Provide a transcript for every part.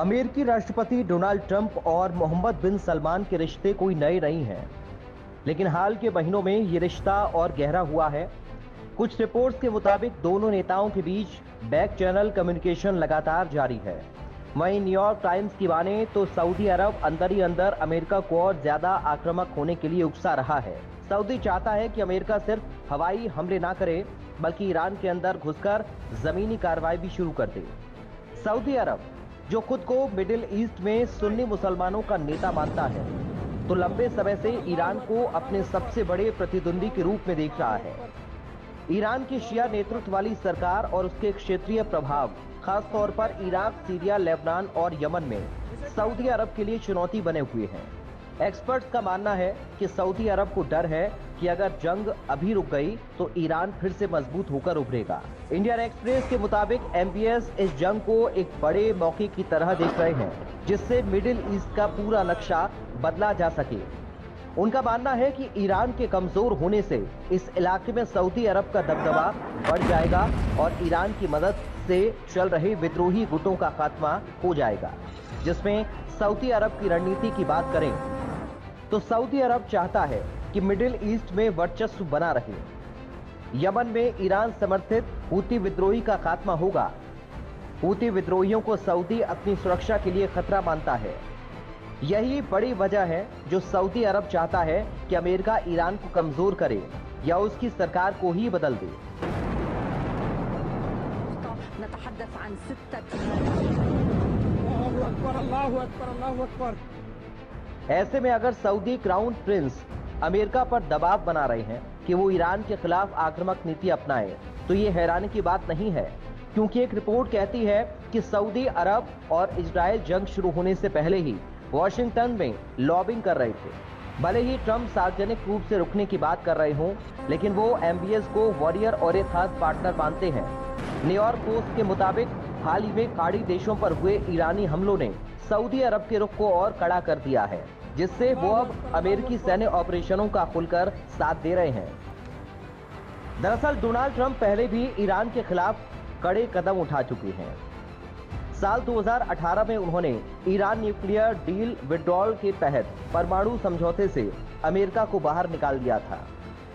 अमेरिकी राष्ट्रपति Donald Trump और मोहम्मद बिन सलमान के रिश्ते कोई नए नहीं हैं, लेकिन हाल के महीनों में ये रिश्ता और गहरा हुआ है। कुछ रिपोर्ट्स के मुताबिक दोनों नेताओं के बीच बैक चैनल कम्युनिकेशन लगातार जारी है। वहीं न्यूयॉर्क टाइम्स की माने तो सऊदी अरब अंदर ही अंदर अमेरिका को और ज्यादा आक्रामक होने के लिए उकसा रहा है। सऊदी चाहता है कि अमेरिका सिर्फ हवाई हमले ना करे, बल्कि ईरान के अंदर घुसकर जमीनी कार्रवाई भी शुरू कर दे। सऊदी अरब जो खुद को मिडिल ईस्ट में सुन्नी मुसलमानों का नेता मानता है, तो लंबे समय से ईरान को अपने सबसे बड़े प्रतिद्वंदी के रूप में देख रहा है। ईरान की शिया नेतृत्व वाली सरकार और उसके क्षेत्रीय प्रभाव खास तौर पर इराक, सीरिया, लेबनान और यमन में सऊदी अरब के लिए चुनौती बने हुए हैं। एक्सपर्ट्स का मानना है कि सऊदी अरब को डर है कि अगर जंग अभी रुक गई तो ईरान फिर से मजबूत होकर उभरेगा। इंडियन एक्सप्रेस के मुताबिक एमबीएस इस जंग को एक बड़े मौके की तरह देख रहे हैं, जिससे मिडिल ईस्ट का पूरा नक्शा बदला जा सके। उनका मानना है कि ईरान के कमजोर होने से इस इलाके में सऊदी अरब का दबदबा बढ़ जाएगा और ईरान की मदद से चल रहे विद्रोही गुटों का खात्मा हो जाएगा। जिसमें सऊदी अरब की रणनीति की बात करें तो सऊदी अरब चाहता है कि मिडिल ईस्ट में वर्चस्व बना रहे। यमन में ईरान समर्थित हूती विद्रोही का खात्मा होगा। हूती विद्रोहियों को सऊदी अपनी सुरक्षा के लिए खतरा मानता है। यही बड़ी वजह है जो सऊदी अरब चाहता है कि अमेरिका ईरान को कमजोर करे या उसकी सरकार को ही बदल दे। ऐसे में अगर सऊदी क्राउन प्रिंस अमेरिका पर दबाव बना रहे हैं कि वो ईरान के खिलाफ आक्रामक नीति अपनाए, तो ये हैरानी की बात नहीं है, क्योंकि एक रिपोर्ट कहती है कि सऊदी अरब और इजराइल जंग शुरू होने से पहले ही वॉशिंगटन में लॉबिंग कर रहे थे। भले ही ट्रंप सार्वजनिक रूप से रुकने की बात कर रहे हों, लेकिन वो एमबीएस को वॉरियर और एक खास पार्टनर मानते हैं। न्यूयॉर्क पोस्ट के मुताबिक हाल ही में खाड़ी देशों पर हुए ईरानी हमलों ने सऊदी अरब के रुख को और कड़ा कर दिया है, जिससे वो अब अमेरिकी सैन्य ऑपरेशनों का खुलकर साथ दे रहे हैं। दरअसल डोनाल्ड ट्रंप पहले भी ईरान के खिलाफ कड़े कदम उठा चुके हैं। साल 2018 में उन्होंने ईरान न्यूक्लियर डील विड्रॉल के तहत परमाणु समझौते से अमेरिका को बाहर निकाल दिया था।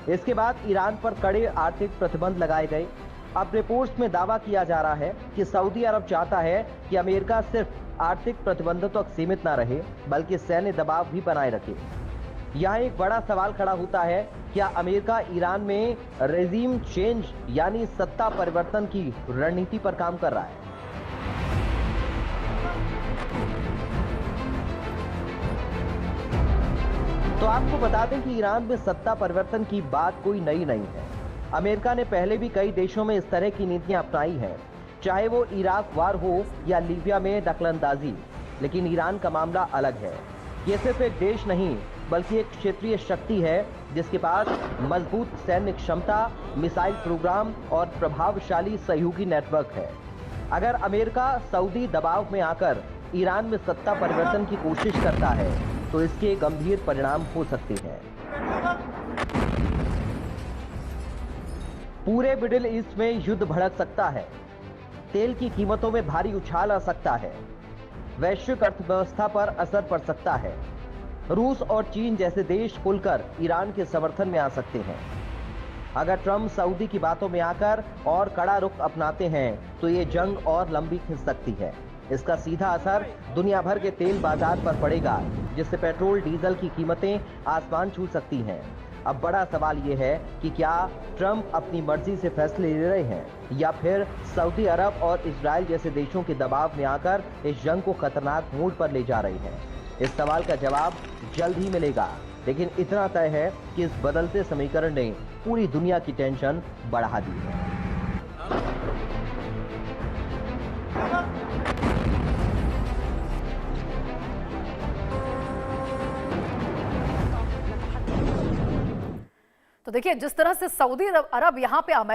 इसके बाद ईरान पर कड़े आर्थिक प्रतिबंध लगाए गए। अब रिपोर्ट्स में दावा किया जा रहा है कि सऊदी अरब चाहता है कि अमेरिका सिर्फ आर्थिक प्रतिबंधों तक सीमित न रहे, बल्कि सैन्य दबाव भी बनाए रखे। यहाँ एक बड़ा सवाल खड़ा होता है, क्या अमेरिका ईरान में रेजिम चेंज यानी सत्ता परिवर्तन की रणनीति पर काम कर रहा है? तो आपको बता दें कि ईरान में सत्ता परिवर्तन की बात कोई नई नहीं है। अमेरिका ने पहले भी कई देशों में इस तरह की नीतियां अपनाई हैं, चाहे वो इराक वार हो या लीबिया में दखलंदाजी। लेकिन ईरान का मामला अलग है। ये सिर्फ एक देश नहीं, बल्कि एक क्षेत्रीय शक्ति है जिसके पास मजबूत सैन्य क्षमता, मिसाइल प्रोग्राम और प्रभावशाली सहयोगी नेटवर्क है। अगर अमेरिका सऊदी दबाव में आकर ईरान में सत्ता परिवर्तन की कोशिश करता है, तो इसके गंभीर परिणाम हो सकते हैं। पूरे मिडिल ईस्ट में युद्ध भड़क सकता है। तेल की कीमतों में भारी उछाल आ सकता है। वैश्विक अर्थव्यवस्था पर असर पड़ सकता है। रूस और चीन जैसे देश खुलकर ईरान के समर्थन में आ सकते हैं। अगर ट्रंप सऊदी की बातों में आकर और कड़ा रुख अपनाते हैं, तो ये जंग और लंबी खिंच सकती है। इसका सीधा असर दुनिया भर के तेल बाजार पर पड़ेगा, जिससे पेट्रोल, डीजल की कीमतें आसमान छू सकती हैं। अब बड़ा सवाल यह है कि क्या ट्रंप अपनी मर्जी से फैसले ले रहे हैं या फिर सऊदी अरब और इजराइल जैसे देशों के दबाव में आकर इस जंग को खतरनाक मोड़ पर ले जा रहे हैं। इस सवाल का जवाब जल्द ही मिलेगा, लेकिन इतना तय है कि इस बदलते समीकरण ने पूरी दुनिया की टेंशन बढ़ा दी है। तो देखिए, जिस तरह से सऊदी अरब यहाँ पे अमेरिका